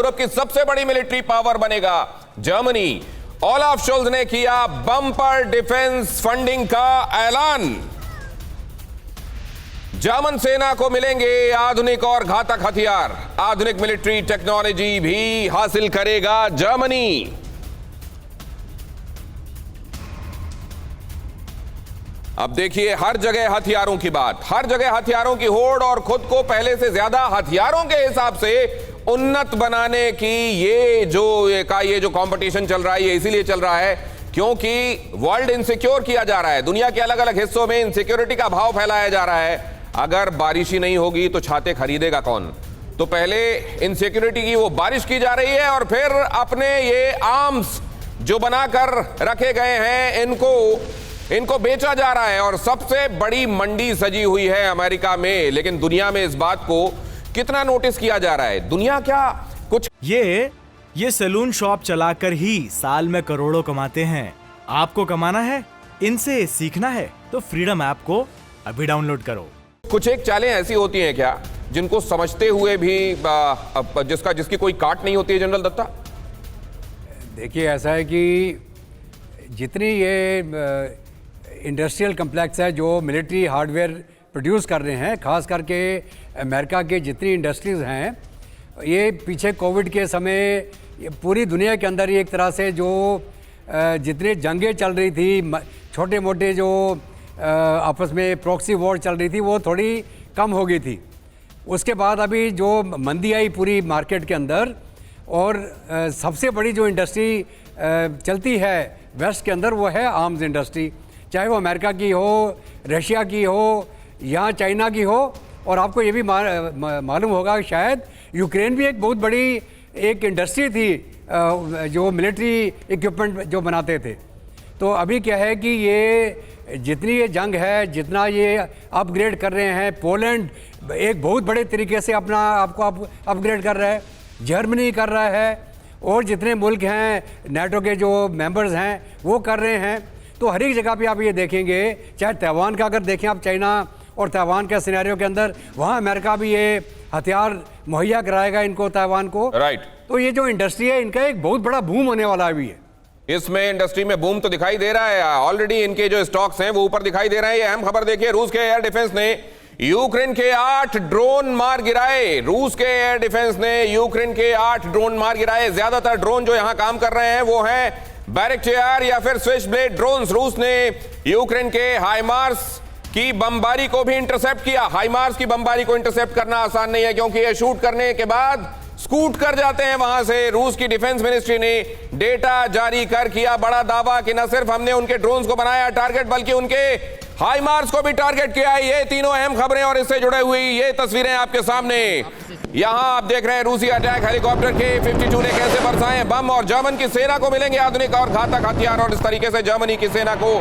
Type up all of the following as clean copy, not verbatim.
Europe की सबसे बड़ी मिलिट्री पावर बनेगा जर्मनी। ओलाफ शोल्ज ने किया बम्पर डिफेंस फंडिंग का ऐलान। जर्मन सेना को मिलेंगे आधुनिक और घातक हथियार। आधुनिक मिलिट्री टेक्नोलॉजी भी हासिल करेगा जर्मनी। अब देखिए हर जगह हथियारों की बात, हर जगह हथियारों की होड़ और खुद को पहले से ज्यादा हथियारों के हिसाब से उन्नत बनाने की ये जो कंपटीशन चल रहा है, ये इसीलिए चल रहा है क्योंकि वर्ल्ड इनसिक्योर किया जा रहा है। दुनिया के अलग अलग हिस्सों में इनसिक्योरिटी का भाव फैलाया जा रहा है। अगर बारिश ही नहीं होगी तो छाते खरीदेगा कौन? तो पहले इनसिक्योरिटी की वो बारिश की जा रही है और फिर अपने ये आर्म्स जो बनाकर रखे गए हैं इनको बेचा जा रहा है। और सबसे बड़ी मंडी सजी हुई है अमेरिका में, लेकिन दुनिया में इस बात को कितना नोटिस किया जा रहा है? दुनिया क्या कुछ ये सैलून शॉप चलाकर ही साल में करोड़ों कमाते हैं। आपको कमाना है, इनसे सीखना है तो फ्रीडम ऐप को अभी डाउनलोड करो। कुछ एक चालें ऐसी होती हैं क्या जिनको समझते हुए भी जिसकी कोई काट नहीं होती है? जनरल दत्ता, देखिए ऐसा है कि जितनी ये इंडस्ट्रियल कम्प्लेक्स है जो मिलिट्री हार्डवेयर प्रोड्यूस कर रहे हैं, खास करके अमेरिका के जितनी इंडस्ट्रीज़ हैं, ये पीछे कोविड के समय पूरी दुनिया के अंदर ही एक तरह से जो जितनी जंगें चल रही थी, छोटे मोटे जो आपस में प्रॉक्सी वॉर चल रही थी, वो थोड़ी कम हो गई थी। उसके बाद अभी जो मंदी आई पूरी मार्केट के अंदर, और सबसे बड़ी जो इंडस्ट्री चलती है वेस्ट के अंदर वो है आर्म्स इंडस्ट्री, चाहे वो अमेरिका की हो, रशिया की हो या चाइना की हो। और आपको ये भी मालूम होगा कि शायद यूक्रेन भी एक बहुत बड़ी एक इंडस्ट्री थी जो मिलिट्री इक्विपमेंट जो बनाते थे। तो अभी क्या है कि ये जितनी ये जंग है, जितना ये अपग्रेड कर रहे हैं, पोलैंड एक बहुत बड़े तरीके से अपना आपको अपग्रेड कर रहा है, जर्मनी कर रहा है, और जितने मुल्क हैं नेटो के जो मेंबर्स हैं वो कर रहे हैं। तो हर एक जगह पे आप ये देखेंगे, चाहे ताइवान का अगर देखें आप, चाइना और ताइवान के सिनेरियो के अंदर वहाँ अमेरिका भी ये हथियार मुहैया कराएगा इनको, ताइवान को। राइट। तो ये जो इंडस्ट्री है इनका एक बहुत बड़ा बूम होने वाला भी है। इसमें इंडस्ट्री में बूम तो दिखाई दे रहा है, ऑलरेडी इनके जो स्टॉक्स हैं वो ऊपर दिखाई दे रहे हैं। ये अहम खबर देखिए, रूस के एयर डिफेंस ने यूक्रेन के 8 ड्रोन मार गिराए। रूस के एयर डिफेंस ने यूक्रेन के 8 ड्रोन मार गिराए। ज्यादातर ड्रोन जो यहां काम कर रहे हैं वो हैं बैरेक्टायर या फिर स्विच ब्लेड ड्रोन्स। रूस ने यूक्रेन के हाइमार्स की बमबारी को भी इंटरसेप्ट किया। हाइमार्स की बमबारी को इंटरसेप्ट करना आसान नहीं है क्योंकि ये शूट करने के बाद स्कूट कर जाते हैं वहां से। रूस की डिफेंस मिनिस्ट्री ने डेटा जारी कर किया बड़ा दावा कि न सिर्फ हमने उनके ड्रोन्स को बनाया टारगेट, बल्कि उनके हाइमार्स को भी टारगेट किया है। ये तीनों अहम खबरें और इससे जुड़े हुई ये तस्वीरें आपके सामने। यहां आप देख रहे हैं रूसी अटैक हेलीकॉप्टर के 52 ने कैसे बरसाए बम, और जर्मन की सेना को मिलेंगे आधुनिक और घातक हथियार। और इस तरीके से जर्मनी की सेना को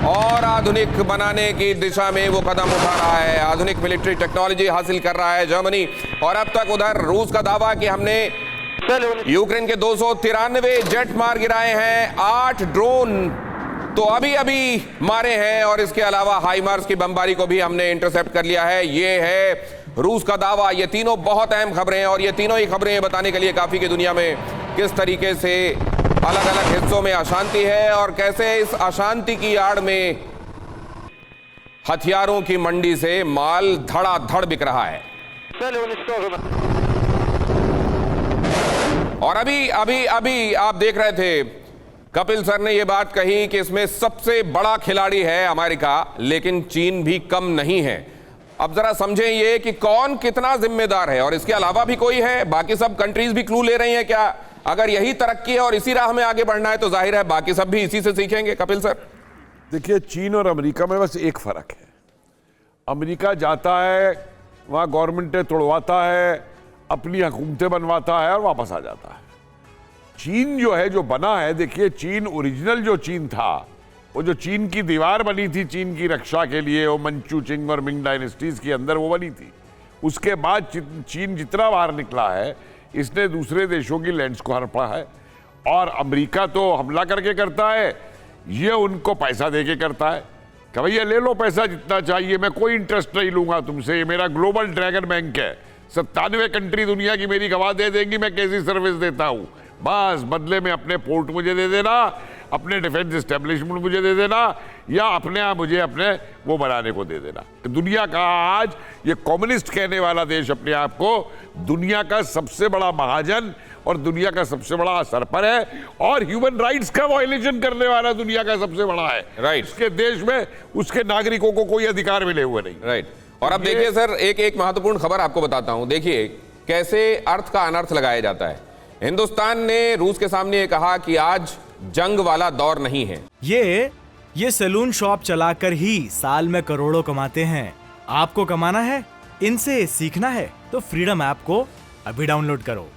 और आधुनिक बनाने की दिशा में वो कदम उठा रहा है। आधुनिक मिलिट्री टेक्नोलॉजी हासिल कर रहा है जर्मनी। और अब तक उधर रूस का दावा कि हमने यूक्रेन के 293 जेट मार गिराए हैं, 8 ड्रोन तो अभी मारे हैं, और इसके अलावा हाइमार्स की बमबारी को भी हमने इंटरसेप्ट कर लिया है। ये है रूस का दावा। ये तीनों बहुत अहम खबरें हैं और ये तीनों ही खबरें ये बताने के लिए काफी कि दुनिया में किस तरीके से अलग अलग हिस्सों में अशांति है और कैसे इस अशांति की आड़ में हथियारों की मंडी से माल धड़ाधड़ बिक रहा है। और अभी आप देख रहे थे कपिल सर ने यह बात कही कि इसमें सबसे बड़ा खिलाड़ी है अमेरिका, लेकिन चीन भी कम नहीं है। अब जरा समझें ये कि कौन कितना जिम्मेदार है, और इसके अलावा भी कोई है? बाकी सब कंट्रीज भी क्लू ले रही हैं क्या? अगर यही तरक्की है और इसी राह में आगे बढ़ना है तो जाहिर है बाकी सब भी इसी से सीखेंगे। कपिल सर, देखिए चीन और अमेरिका में बस एक फर्क है। अमेरिका जाता है, वहां गवर्नमेंटें तोड़वाता है, अपनी हुकूमतें बनवाता है और वापस आ जाता है। चीन जो है, जो बना है, देखिए चीन ओरिजिनल जो चीन था, वो जो चीन की दीवार बनी थी चीन की रक्षा के लिए, वो मंचू, चिंग और मिंग डायनेस्टीज के अंदर वो बनी थी। उसके बाद चीन जितना बाहर निकला है, इसने दूसरे देशों की लैंड्स को हड़पा है। और अमेरिका तो हमला करके करता है, ये उनको पैसा देके करता है कि भैया ले लो पैसा जितना चाहिए, मैं कोई इंटरेस्ट नहीं लूंगा तुमसे, ये मेरा ग्लोबल ड्रैगन बैंक है, 97 कंट्री दुनिया की मेरी गवाह दे देंगी मैं कैसी सर्विस देता हूं। बस बदले में अपने पोर्ट मुझे दे देना, अपने डिफेंस एस्टेब्लिशमेंट मुझे दे देना, या अपने आप मुझे अपने वो बनाने को दे देना। दुनिया का आज ये कम्युनिस्ट कहने वाला देश अपने आप को दुनिया का सबसे बड़ा महाजन और दुनिया का सबसे बड़ा सरपर है, और ह्यूमन राइट्स का वायलेशन करने वाला दुनिया का सबसे बड़ा है। राइट। उसके देश में उसके नागरिकों को कोई अधिकार मिले हुए नहीं। राइट। और अब देखिए सर, एक महत्वपूर्ण खबर आपको बताता हूं। देखिए कैसे अर्थ का अनर्थ लगाया जाता है। हिंदुस्तान ने रूस के सामने ये कहा कि आज जंग वाला दौर नहीं है। ये सैलून शॉप चलाकर ही साल में करोड़ों कमाते हैं। आपको कमाना है, इनसे सीखना है, तो फ्रीडम ऐप को अभी डाउनलोड करो।